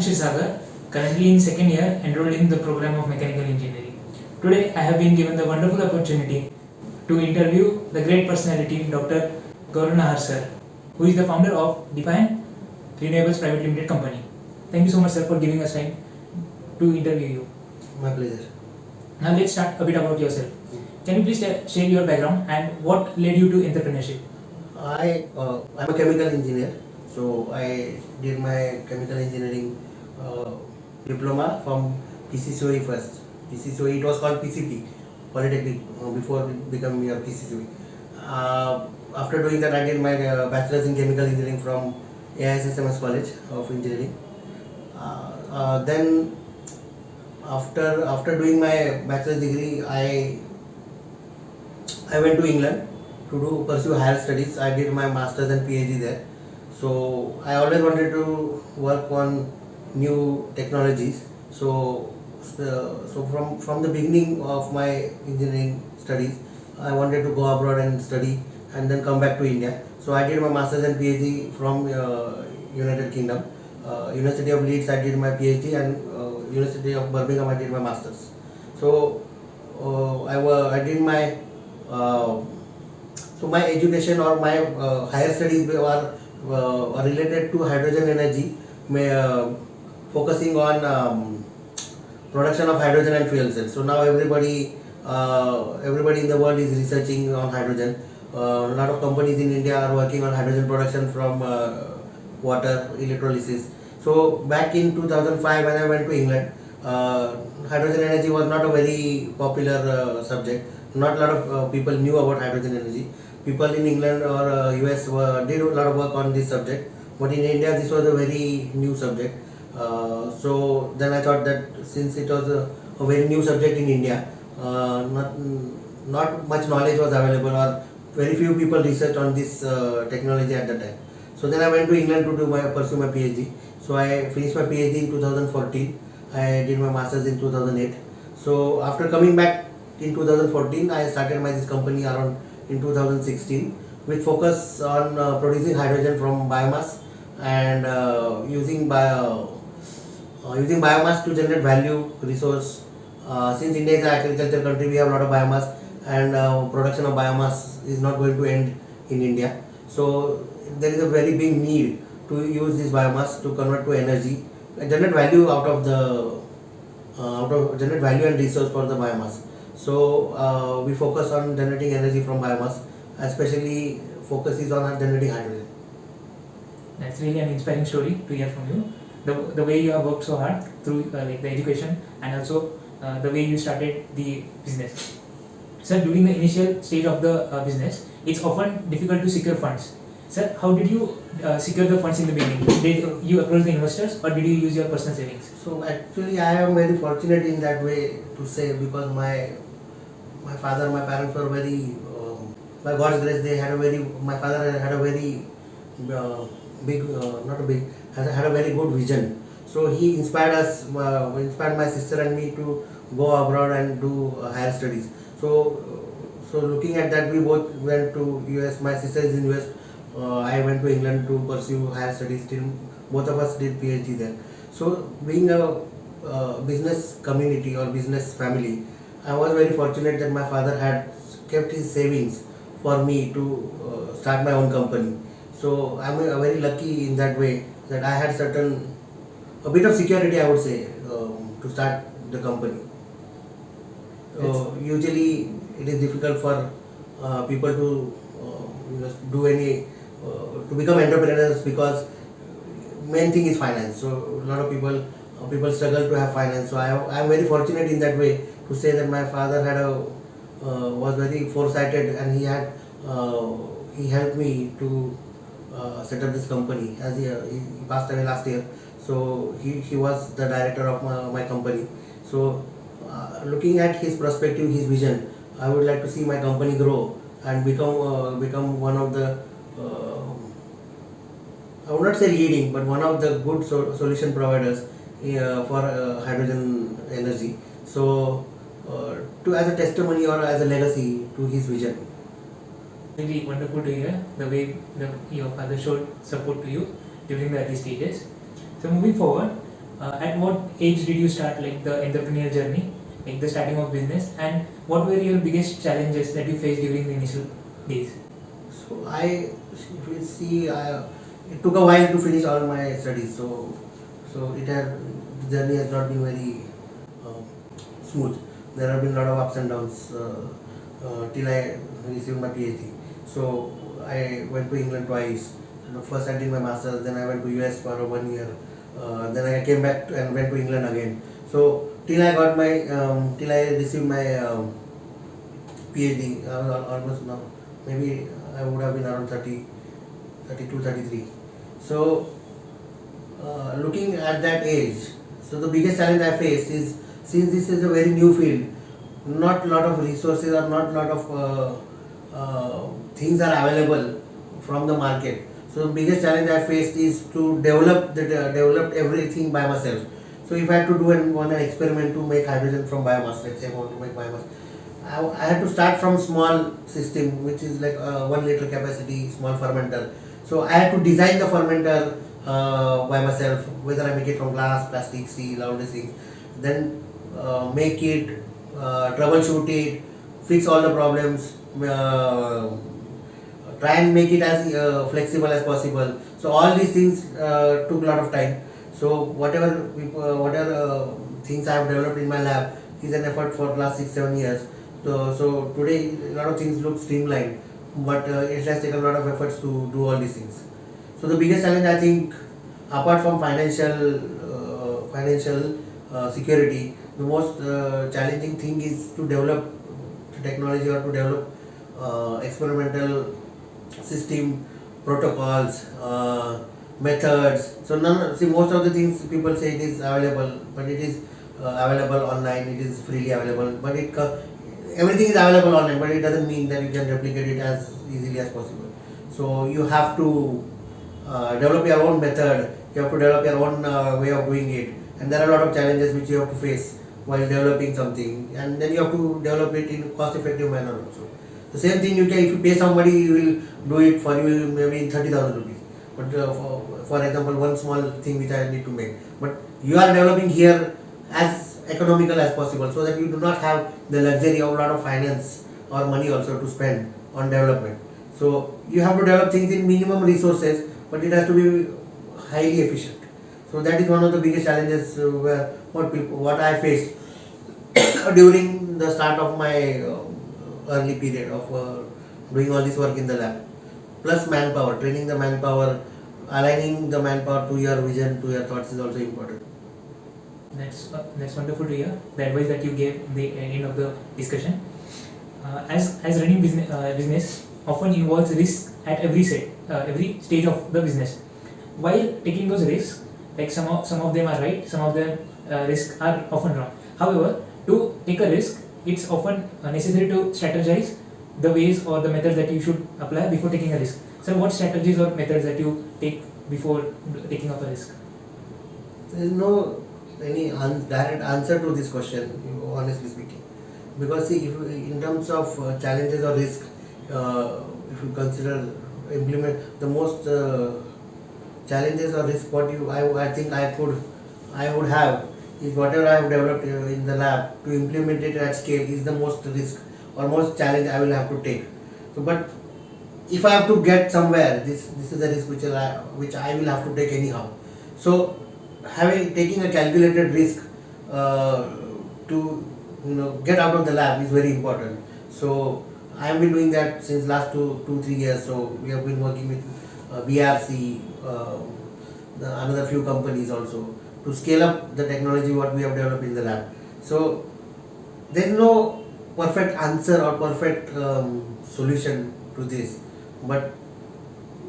Kshirsagar, currently in second year, enrolled in the program of mechanical engineering. Today, I have been given the wonderful opportunity to interview the great personality, Dr. Gaurav Nahar sir, who is the founder of Defiant Renewables Pvt Limited company. Thank you so much, sir, for giving us time to interview you. My pleasure. Now let's start a bit about yourself. Can you please share your background and what led you to entrepreneurship? I'm a chemical engineer, so I did my chemical engineering diploma from PCCOE first. PCCOE, it was called PCP, Polytechnic, before becoming a PCCOE. After doing that, I did my bachelor's in chemical engineering from AISSMS College of Engineering. Then after doing my bachelor's degree, I went to England to pursue higher studies. I did my master's and PhD there. So I always wanted to work on new technologies. So from the beginning of my engineering studies, I wanted to go abroad and study and then come back to India. So I did my master's and PhD from United Kingdom. University of Leeds I did my PhD, and University of Birmingham I did my master's. So I did my so my education or my higher studies were related to hydrogen energy, focusing on production of hydrogen and fuel cells. So now everybody in the world is researching on hydrogen. A lot of companies in India are working on hydrogen production from water electrolysis. So back in 2005 when I went to England, hydrogen energy was not a very popular subject. Not a lot of people knew about hydrogen energy. People in England or US did a lot of work on this subject, but in India this was a very new subject. So then I thought that since it was a very new subject in India, not much knowledge was available, or very few people researched on this technology at the time. So then I went to England to pursue my PhD. So I finished my PhD in 2014. I did my masters in 2008. So after coming back in 2014, I started this company around in 2016 with focus on producing hydrogen from biomass and using biomass to generate value resource. Since India is an agriculture country, we have a lot of biomass, and production of biomass is not going to end in India. So there is a very big need to use this biomass to convert to energy and generate value generate value and resource for the biomass. So we focus on generating energy from biomass, especially focus is on generating hydrogen. That's really an inspiring story to hear from you. The way you have worked so hard through the education, and also the way you started the business. Sir, during the initial stage of the business, it's often difficult to secure funds. Sir, how did you secure the funds in the beginning? Did you approach the investors, or did you use your personal savings? So actually I am very fortunate in that way to say, because my parents were very, by God's grace, my father had a very had a very good vision. So he inspired my sister and me to go abroad and do higher studies. So looking at that, we both went to US. My sister is in US. I went to England to pursue higher studies. Till both of us did PhD there. So being a business community or business family, I was very fortunate that my father had kept his savings for me to start my own company. So I'm very lucky in that way that I had a bit of security, I would say, to start the company. Usually it is difficult for people to to become entrepreneurs, because main thing is finance. So a lot of people struggle to have finance. So I am very fortunate in that way to say that my father was very foresighted, and he helped me to set up this company, as he passed away last year. So he was the director of my company. So looking at his perspective, his vision, I would like to see my company grow and become one of the I would not say leading, but one of the good solution providers for hydrogen energy. So as a testimony or as a legacy to his vision. Really wonderful to hear the way your father showed support to you during the early stages. So moving forward, at what age did you start like the entrepreneurial journey, like the starting of business, and what were your biggest challenges that you faced during the initial days? So if you see, it took a while to finish all my studies. So the journey has not been very smooth. There have been a lot of ups and downs till I received my PhD. So I went to England twice. First I did my masters, then I went to US for 1 year. Then I came back and went to England again. So till I received my PhD, I was almost now, maybe I would have been around 30, 32, 33. So looking at that age, so the biggest challenge I faced is, since this is a very new field, not a lot of resources or not a lot of things are available from the market. So the biggest challenge I faced is to develop everything by myself. So if I had to do an experiment to make hydrogen from biomass, let's say I want to make biomass, I had to start from small system, which is like 1 liter capacity small fermenter. So I had to design the fermenter by myself, whether I make it from glass, plastic, steel, all these things. Then make it, troubleshoot it, fix all the problems, try and make it as flexible as possible. So all these things took a lot of time. So whatever things I have developed in my lab is an effort for last 6-7 years. So today a lot of things look streamlined, but it has taken a lot of efforts to do all these things. So the biggest challenge, I think, apart from financial security, the most challenging thing is to develop technology or to develop experimental system, protocols, methods. So most of the things people say it is available, but it is available online, it is freely available, but everything is available online, but it doesn't mean that you can replicate it as easily as possible. So you have to develop your own method, you have to develop your own way of doing it, and there are a lot of challenges which you have to face while developing something, and then you have to develop it in a cost effective manner also. The same thing you can, if you pay somebody, you will do it for you maybe 30,000 rupees. But for example, one small thing which I need to make, but you are developing here as economical as possible, so that you do not have the luxury of a lot of finance or money also to spend on development. So you have to develop things in minimum resources, but it has to be highly efficient. So that is one of the biggest challenges what I faced during the start of my early period of doing all this work in the lab. Plus manpower, training the manpower, aligning the manpower to your vision, to your thoughts is also important. That's wonderful to hear. The advice that you gave the end of the discussion. As running business often involves risk at every stage of the business. While taking those risks, like some of them are right, some of them risks are often wrong. However, to take a risk, it's often necessary to strategize the ways or the methods that you should apply before taking a risk. So what strategies or methods that you take before taking up a risk? There is no any direct answer to this question, honestly speaking, because see, if in terms of challenges or risk, if you consider implement the most challenges or risk, I think I would have is whatever I have developed in the lab, to implement it at scale is the most risk or most challenge I will have to take. So, but if I have to get somewhere, this is a risk which I will have to take anyhow. So taking a calculated risk to get out of the lab is very important. So I have been doing that since last 2-3 years. So we have been working with BRC, another few companies also, to scale up the technology what we have developed in the lab. So there is no perfect answer or perfect solution to this, but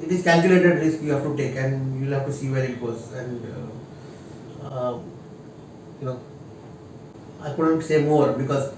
it is calculated risk you have to take, and you will have to see where it goes. And I couldn't say more, because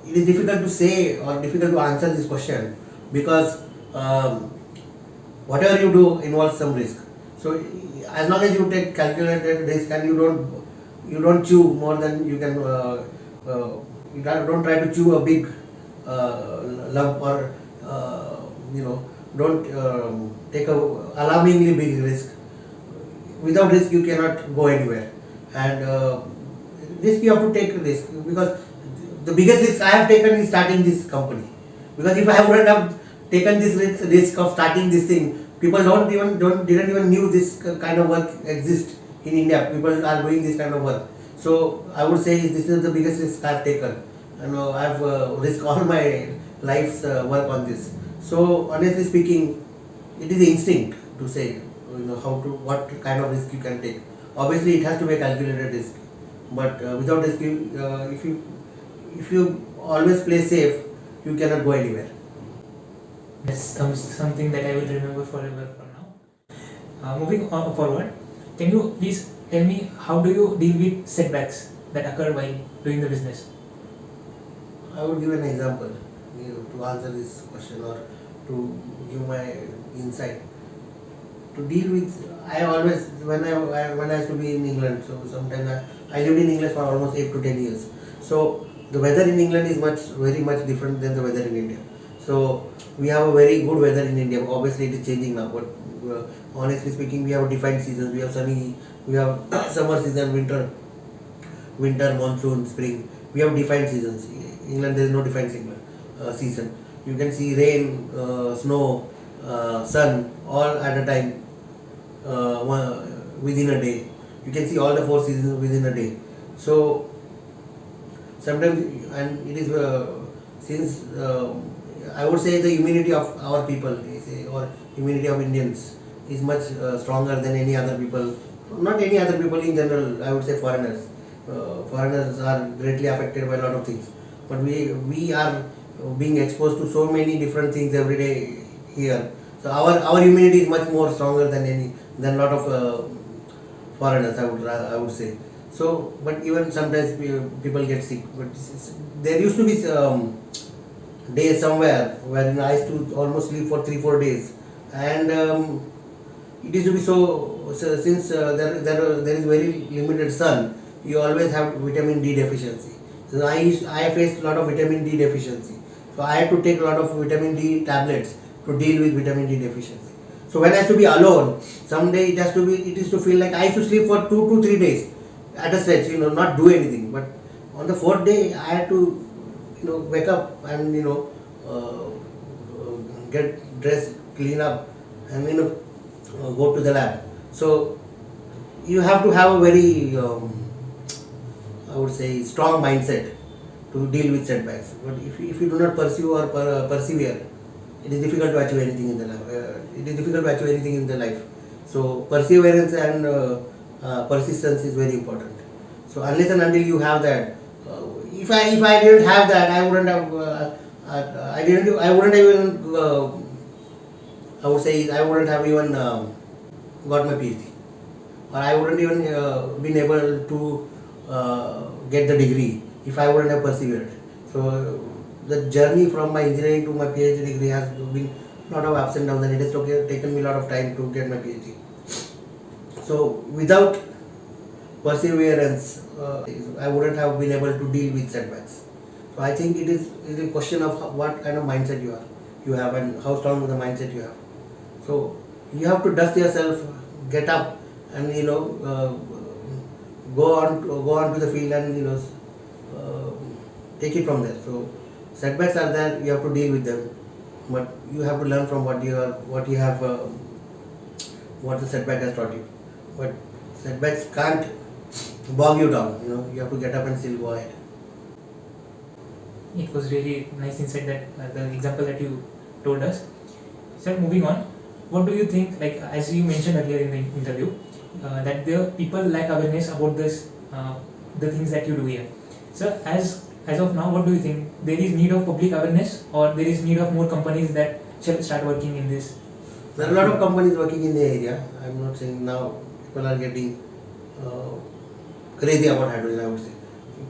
it is difficult to say or difficult to answer this question, because whatever you do involves some risk. So as long as you take calculated risk and you don't chew more than you can, you don't try to chew a big lump, or don't take a alarmingly big risk. Without risk you cannot go anywhere. and risk you have to take risk, because the biggest risk I have taken is starting this company. Because if I wouldn't have taken this risk of starting this thing, people didn't even knew this kind of work exists in India. People are doing this kind of work. So I would say this is the biggest risk I have taken, and I have risked all my life's work on this. So honestly speaking, it is instinct to say, what kind of risk you can take. Obviously, it has to be a calculated risk, but without risk, if you always play safe, you cannot go anywhere. That's something that I will remember forever from now. Moving on forward, can you please tell me how do you deal with setbacks that occur while doing the business? I would give an example, to answer this question, or to give my insight. To deal with, I always, when I used to be in England, so sometimes I lived in England for almost 8 to 10 years. So the weather in England is very much different than the weather in India. So we have a very good weather in India. Obviously, it is changing now, but honestly speaking, we have defined seasons. We have sunny, we have summer season, winter, monsoon, spring. We have defined seasons. In England, there is no defined season. You can see rain, snow, sun, all at a time, within a day. You can see all the 4 seasons within a day. So sometimes, and it is since I would say the immunity of our people or immunity of Indians is much stronger than any other people. Not any other people in general. I would say foreigners. Foreigners are greatly affected by a lot of things, but we are being exposed to so many different things every day here. So our immunity is much more stronger than a lot of foreigners. I would say. So, but even sometimes people get sick. But there used to be days somewhere where I used to almost sleep for 3-4 days, and it used to be so since there is very limited sun, you always have vitamin D deficiency. So I faced a lot of vitamin D deficiency. So I had to take a lot of vitamin D tablets to deal with vitamin D deficiency. So when I used to be alone, someday it used to feel like I used to sleep for 2 to 3 days at a stretch, not do anything. But on the 4th day, I had to, wake up and get dressed, clean up, and go to the lab. So you have to have a very, I would say, strong mindset to deal with setbacks. But if you do not pursue or persevere, it is difficult to achieve anything in the life. So perseverance and persistence is very important. So unless and until you have that, if I didn't have that, I wouldn't have. I wouldn't even. I would say I wouldn't have even got my PhD, or I wouldn't even been able to get the degree if I wouldn't have persevered. So the journey from my engineering to my PhD degree has been a lot of ups and downs, and it has taken me a lot of time to get my PhD. So without perseverance, I wouldn't have been able to deal with setbacks. So I think it is a question of what kind of mindset you have, and how strong the mindset you have. So you have to dust yourself, get up, and go on to the field, and take it from there. So setbacks are there, you have to deal with them, but you have to learn from what the setback has taught you. But setbacks can't bog you down. You have to get up and still go ahead. It was really nice insight that the example that you told us. So moving on, what do you think? Like as you mentioned earlier in the interview, that the people lack awareness about this, the things that you do here. So as of now, what do you think? There is need of public awareness, or there is need of more companies that shall start working in this? There are a lot of companies working in the area. I'm not saying now people are getting crazy about hydrogen, I would say.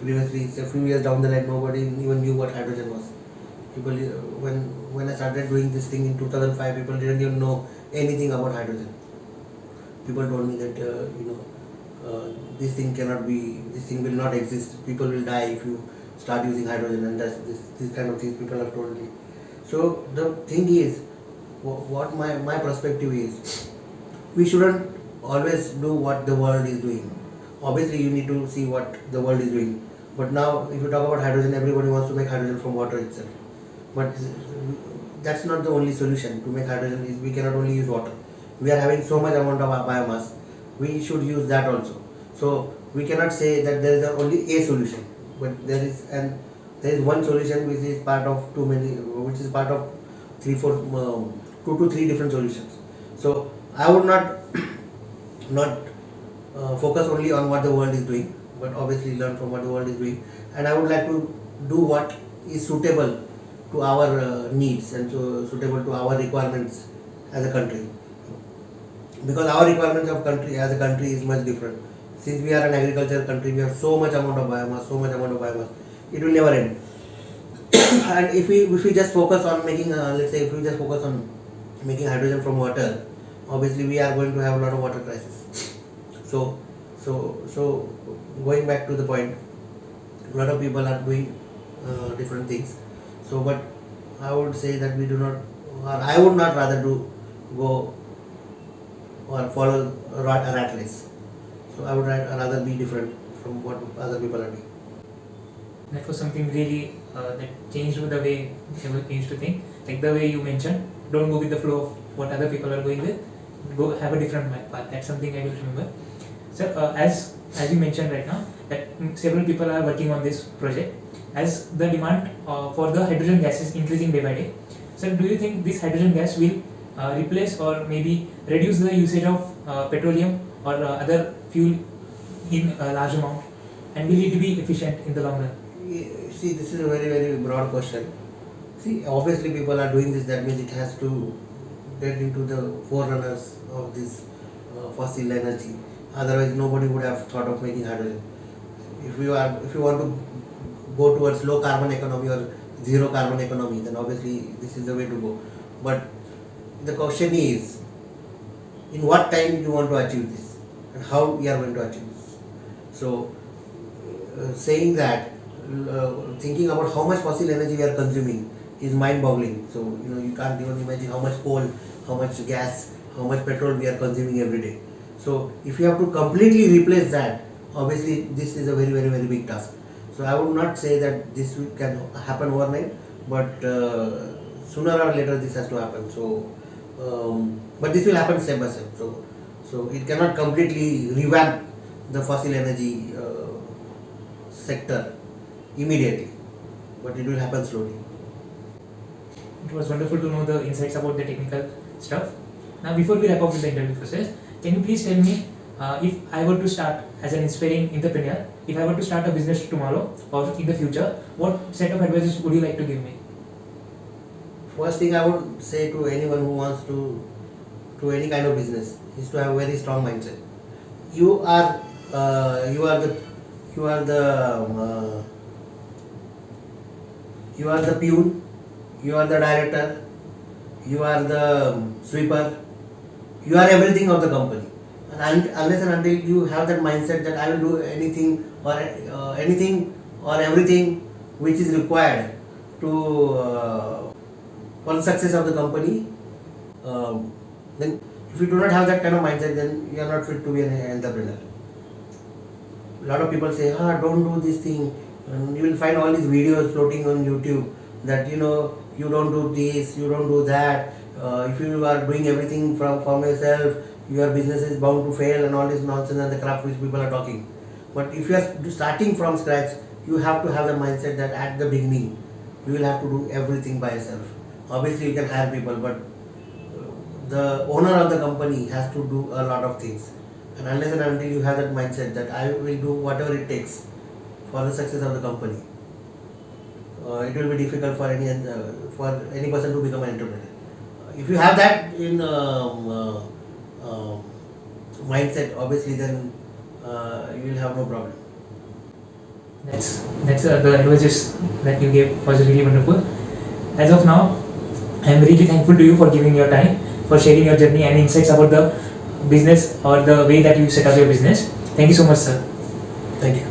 Previously, a few years down the line, nobody even knew what hydrogen was. People, when I started doing this thing in 2005, people didn't even know anything about hydrogen. People told me that this thing will not exist. People will die if you start using hydrogen, and that's this kind of things people have told me. So the thing is, what my perspective is, we shouldn't always do what the world is doing. obviously you need to see what the world is doing. But now if you talk about hydrogen, everybody wants to make hydrogen from water itself. But that's not the only solution to make hydrogen. Is we cannot only use water. We are having so much amount of biomass. We should use that also. So we cannot say that there is only a solution, but there is one solution which is part of too many, which is part of two to three different solutions. So I would not focus only on what the world is doing, but obviously learn from what the world is doing. And I would like to do what is suitable to our needs and suitable to our requirements as a country. Because our requirements of country as a country is much different. Since we are an agricultural country, we have so much amount of biomass, it will never end. And if we just focus on making, let's say, if we just focus on making hydrogen from water, obviously we are going to have a lot of water crisis. So going back to the point, a lot of people are doing different things. So, but I would say that we do not, or I would not rather go or follow a rat race. So I would rather be different from what other people are doing. That was something really that changed the way I used to think. Like the way you mentioned, don't go with the flow of what other people are going with. Go have a different path. That's something I will remember. So as you mentioned right now, that several people are working on this project. As the demand for the hydrogen gas is increasing day by day, so do you think this hydrogen gas will replace or maybe reduce the usage of petroleum or other fuel in a large amount, and will it be efficient in the long run? See, this is a very, very broad question. See, obviously people are doing this, that means it has to get into the forerunners of this fossil energy. Otherwise nobody would have thought of making hydrogen. If you want to go towards low carbon economy or zero carbon economy, then obviously this is the way to go. But the question is, in what time you want to achieve this and how we are going to achieve this. So saying that, thinking about how much fossil energy we are consuming is mind-boggling. So you can't even imagine how much coal, how much gas, how much petrol we are consuming every day. So if you have to completely replace that, obviously this is a very, very, very big task. So I would not say that this can happen overnight, but sooner or later this has to happen. So but this will happen step by step. So it cannot completely revamp the fossil energy sector immediately, but it will happen slowly. It was wonderful to know the insights about the technical stuff. Now, before we wrap up with the interview process, can you please tell me if I were to start as an inspiring entrepreneur, if I were to start a business tomorrow or in the future, what set of advices would you like to give me? First thing I would say to anyone who wants to do any kind of business is to have a very strong mindset. You are the peon, you are the director, you are the sweeper, you are everything of the company. And unless and until you have that mindset that I will do anything or everything which is required to for the success of the company, then if you do not have that kind of mindset, then you are not fit to be an entrepreneur. A lot of people say, don't do this thing, and you will find all these videos floating on YouTube that you don't do this, you don't do that. If you are doing everything from yourself, your business is bound to fail, and all this nonsense and the crap which people are talking. But if you are starting from scratch, you have to have the mindset that at the beginning you will have to do everything by yourself. Obviously you can hire people, but the owner of the company has to do a lot of things. And unless and until you have that mindset that I will do whatever it takes for the success of the company, it will be difficult for any person to become an entrepreneur. If you have that in mindset, obviously then you will have no problem. That's the advices that you gave was really wonderful. As of now, I am really thankful to you for giving your time, for sharing your journey and insights about the business or the way that you set up your business. Thank you so much, sir. Thank you.